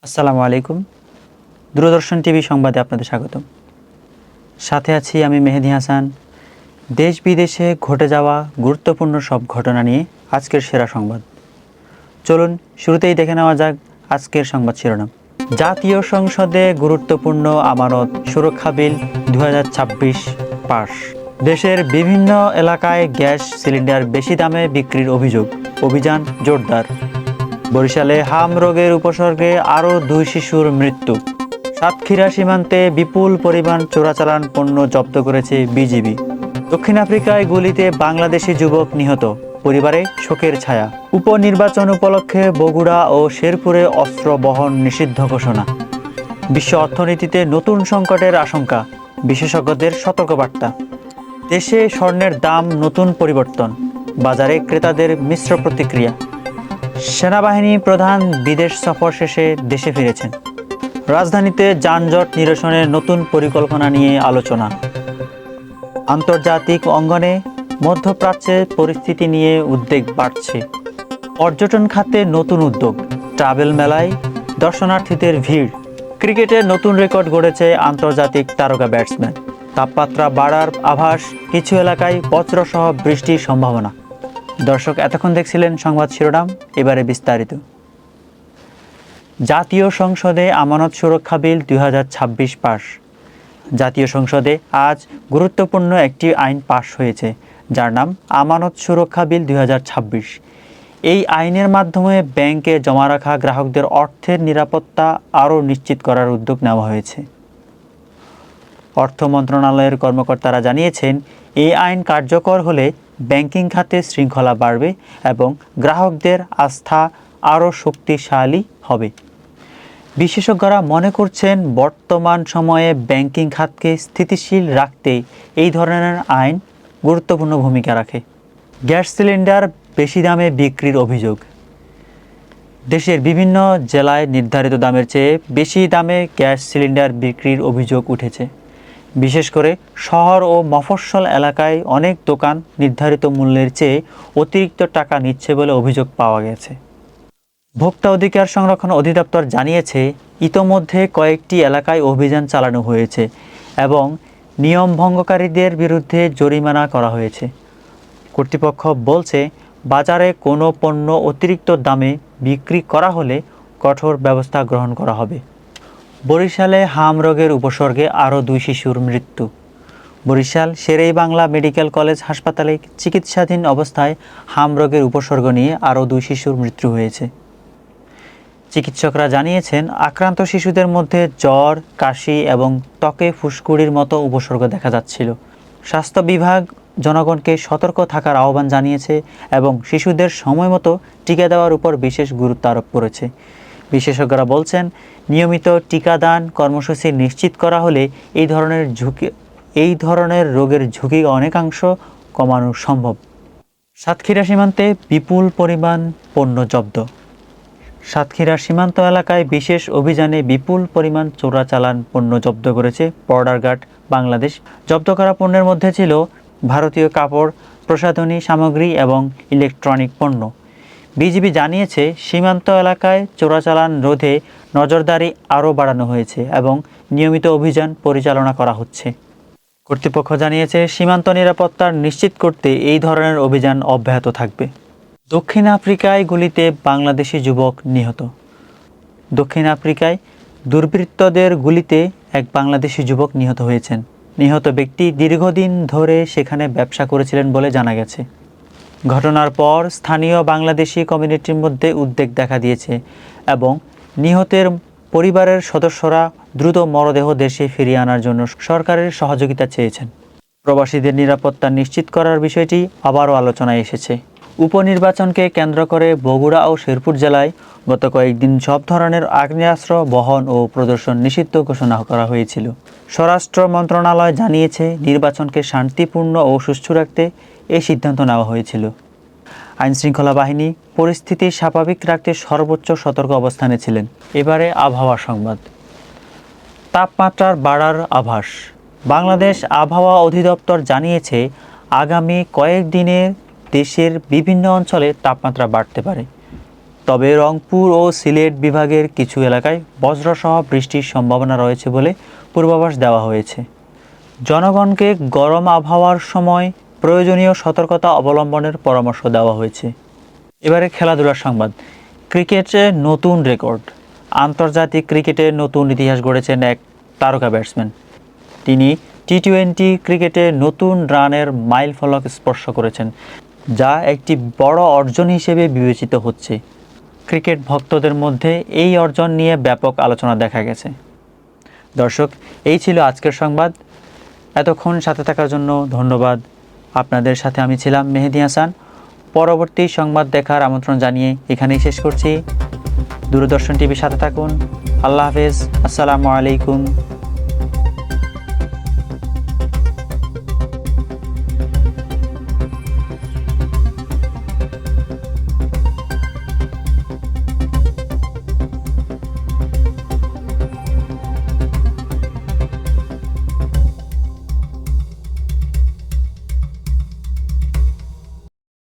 আসসালামু আলাইকুম। দূরদর্শন টিভি সংবাদে আপনাদের স্বাগতম। সাথে আছি আমি মেহেদী হাসান। দেশ বিদেশে ঘটে যাওয়া গুরুত্বপূর্ণ সব ঘটনা নিয়ে আজকের সেরা সংবাদ। চলুন শুরুতেই দেখে নেওয়া যাক আজকের সংবাদ শিরোনাম। জাতীয় সংসদে গুরুত্বপূর্ণ আমানত সুরক্ষা বিল 2026 পাস। দেশের বিভিন্ন এলাকায় গ্যাস সিলিন্ডার বেশি দামে বিক্রির অভিযান জোরদার। বরিশালে হাম রোগের উপসর্গে আরও 2 শিশুর মৃত্যু। সাতক্ষীরা সীমান্তে বিপুল পরিমাণ চোরাচালান পণ্য জব্দ করেছে বিজিবি। দক্ষিণ আফ্রিকায় গুলিতে বাংলাদেশি যুবক নিহত, পরিবারে শোকের ছায়া। উপনির্বাচন উপলক্ষে বগুড়া ও শেরপুরে অস্ত্র বহন নিষিদ্ধ ঘোষণা। বিশ্ব অর্থনীতিতে নতুন সংকটের আশঙ্কা, বিশেষজ্ঞদের সতর্কবার্তা। দেশে স্বর্ণের দাম নতুন পরিবর্তন, বাজারে ক্রেতাদের মিশ্র প্রতিক্রিয়া। সেনাবাহিনী প্রধান বিদেশ সফর শেষে দেশে ফিরেছেন। রাজধানীতে যানজট নিরসনের নতুন পরিকল্পনা নিয়ে আলোচনা। আন্তর্জাতিক অঙ্গনে মধ্যপ্রাচ্যের পরিস্থিতি নিয়ে উদ্বেগ বাড়ছে। পর্যটন খাতে নতুন উদ্যোগ, ট্রাভেল মেলায় দর্শনার্থীদের ভিড়। ক্রিকেটের নতুন রেকর্ড গড়েছে আন্তর্জাতিক তারকা ব্যাটসম্যান। তাপমাত্রা বাড়ার আভাস, কিছু এলাকায় বজ্রসহ বৃষ্টির সম্ভাবনা। দর্শক, এতক্ষণ দেখছিলেন সংবাদ শিরোনাম, এবারে বিস্তারিত। জাতীয় সংসদে আমানত সুরক্ষা বিল 2026 পাস। জাতীয় সংসদে আজ গুরুত্বপূর্ণ একটি আইন পাস হয়েছে, যার নাম আমানত সুরক্ষা বিল 2026। এই আইনের মাধ্যমে ব্যাংকে জমা রাখা গ্রাহকদের অর্থের নিরাপত্তা আরও নিশ্চিত করার উদ্যোগ নেওয়া হয়েছে। অর্থ মন্ত্রণালয়ের কর্মকর্তারা জানিয়েছেন, এই আইন কার্যকর হলে ব্যাংকিং খাতে শৃঙ্খলা বাড়বে এবং গ্রাহকদের আস্থা আরও শক্তিশালী হবে। বিশেষজ্ঞরা মনে করছেন, বর্তমান সময়ে ব্যাংকিং খাতকে স্থিতিশীল রাখতে এই ধরনের আইন গুরুত্বপূর্ণ ভূমিকা রাখে। গ্যাস সিলিন্ডার বেশি দামে বিক্রির অভিযোগ। দেশের বিভিন্ন জেলায় নির্ধারিত দামের চেয়ে বেশি দামে গ্যাস সিলিন্ডার বিক্রির অভিযোগ উঠেছে। বিশেষ করে শহর ও মফস্বল এলাকায় অনেক দোকান নির্ধারিত মূল্যের চেয়ে অতিরিক্ত টাকা নিচ্ছে বলে অভিযোগ পাওয়া গেছে। ভোক্তা অধিকার সংরক্ষণ অধিদপ্তর জানিয়েছে, ইতোমধ্যে কয়েকটি এলাকায় অভিযান চালানো হয়েছে এবং নিয়ম ভঙ্গকারীদের বিরুদ্ধে জরিমানা করা হয়েছে। কর্তৃপক্ষ বলছে, বাজারে কোনো পণ্য অতিরিক্ত দামে বিক্রি করা হলে কঠোর ব্যবস্থা গ্রহণ করা হবে। বরিশালে হাম রোগের উপসর্গে আরও 2 শিশুর মৃত্যু। বরিশাল শের-ই-বাংলা মেডিকেল কলেজ হাসপাতালে চিকিৎসাধীন অবস্থায় হাম রোগের উপসর্গ নিয়ে আরও 2 শিশুর মৃত্যু হয়েছে। চিকিৎসকরা জানিয়েছেন, আক্রান্ত শিশুদের মধ্যে জ্বর, কাশি এবং ত্বকে ফুসকুড়ির মতো উপসর্গ দেখা যাচ্ছিল। স্বাস্থ্য বিভাগ জনগণকে সতর্ক থাকার আহ্বান জানিয়েছে এবং শিশুদের সময়মতো টিকা দেওয়ার উপর বিশেষ গুরুত্ব আরোপ করেছে। বিশেষজ্ঞরা বলছেন, নিয়মিত টিকাদান কর্মসূচি নিশ্চিত করা হলে এই ধরনের রোগের ঝুঁকি অনেকাংশ কমানো সম্ভব। সাতক্ষীরা সীমান্তে বিপুল পরিমাণ পণ্য জব্দ। সাতক্ষীরা সীমান্ত এলাকায় বিশেষ অভিযানে বিপুল পরিমাণ চোরাচালান পণ্য জব্দ করেছে বর্ডার গার্ড বাংলাদেশ। জব্দ করা পণ্যের মধ্যে ছিল ভারতীয় কাপড়, প্রসাধনী সামগ্রী এবং ইলেকট্রনিক পণ্য। বিজিবি জানিয়েছে, সীমান্ত এলাকায় চোরাচালান রোধে নজরদারি আরও বাড়ানো হয়েছে এবং নিয়মিত অভিযান পরিচালনা করা হচ্ছে। কর্তৃপক্ষ জানিয়েছে, সীমান্ত নিরাপত্তা নিশ্চিত করতে এই ধরনের অভিযান অব্যাহত থাকবে। দক্ষিণ আফ্রিকায় গুলিতে বাংলাদেশি যুবক নিহত। দক্ষিণ আফ্রিকায় দুর্বৃত্তদের গুলিতে এক বাংলাদেশি যুবক নিহত হয়েছেন। নিহত ব্যক্তি দীর্ঘদিন ধরে সেখানে ব্যবসা করেছিলেন বলে জানা গেছে। ঘটনার পর স্থানীয় বাংলাদেশি কমিউনিটির মধ্যে উদ্বেগ দেখা দিয়েছে এবং নিহতের পরিবারের সদস্যরা দ্রুত মরদেহ দেশে ফিরিয়ে আনার জন্য সরকারের সহযোগিতা চেয়েছেন। প্রবাসীদের নিরাপত্তা নিশ্চিত করার বিষয়টি আবারও আলোচনায় এসেছে। উপনির্বাচনকে কেন্দ্র করে বগুড়া ও শেরপুর জেলায় গত কয়েকদিন সব ধরনের আগ্নেয়াস্ত্র বহন ও প্রদর্শন নিষিদ্ধ ঘোষণা করা হয়েছিল। স্বরাষ্ট্র মন্ত্রণালয় জানিয়েছে, নির্বাচনকে শান্তিপূর্ণ ও সুষ্ঠু রাখতে এই সিদ্ধান্ত নেওয়া হয়েছিল। আইনশৃঙ্খলা বাহিনী পরিস্থিতি স্বাভাবিক রাখতে সর্বোচ্চ সতর্ক অবস্থানে ছিলেন। এবারে আবহাওয়া সংবাদ। তাপমাত্রার বাড়ার আভাস। বাংলাদেশ আবহাওয়া অধিদপ্তর জানিয়েছে, আগামী কয়েকদিনে দেশের বিভিন্ন অঞ্চলে তাপমাত্রা বাড়তে পারে। তবে রংপুর ও সিলেট বিভাগের কিছু এলাকায় বজ্রসহ বৃষ্টির সম্ভাবনা রয়েছে বলে পূর্বাভাস দেওয়া হয়েছে। জনগণকে গরম আবহাওয়ার সময় প্রয়োজনীয় সতর্কতা অবলম্বনের পরামর্শ দেওয়া হয়েছে। এবারে খেলাধুলার সংবাদ। ক্রিকেটে নতুন রেকর্ড। আন্তর্জাতিক ক্রিকেটে নতুন ইতিহাস গড়েছেন এক তারকা ব্যাটসম্যান। তিনি টি-20 ক্রিকেটে নতুন রানের মাইলফলক স্পর্শ করেছেন, যা একটি বড় অর্জন হিসেবে বিবেচিত হচ্ছে। ক্রিকেট ভক্তদের মধ্যে এই অর্জন নিয়ে ব্যাপক আলোচনা দেখা গেছে। দর্শক, এই ছিল আজকের সংবাদ। এতক্ষণ সাথে থাকার জন্য ধন্যবাদ। আপনাদের সাথে আমি ছিলাম মেহেদি হাসান। পরবর্তী সংবাদ দেখার আমন্ত্রণ জানিয়ে এখানেই শেষ করছি। দূরদর্শন টিভির সাথে থাকুন। আল্লাহ হাফেজ। আসসালামু আলাইকুম।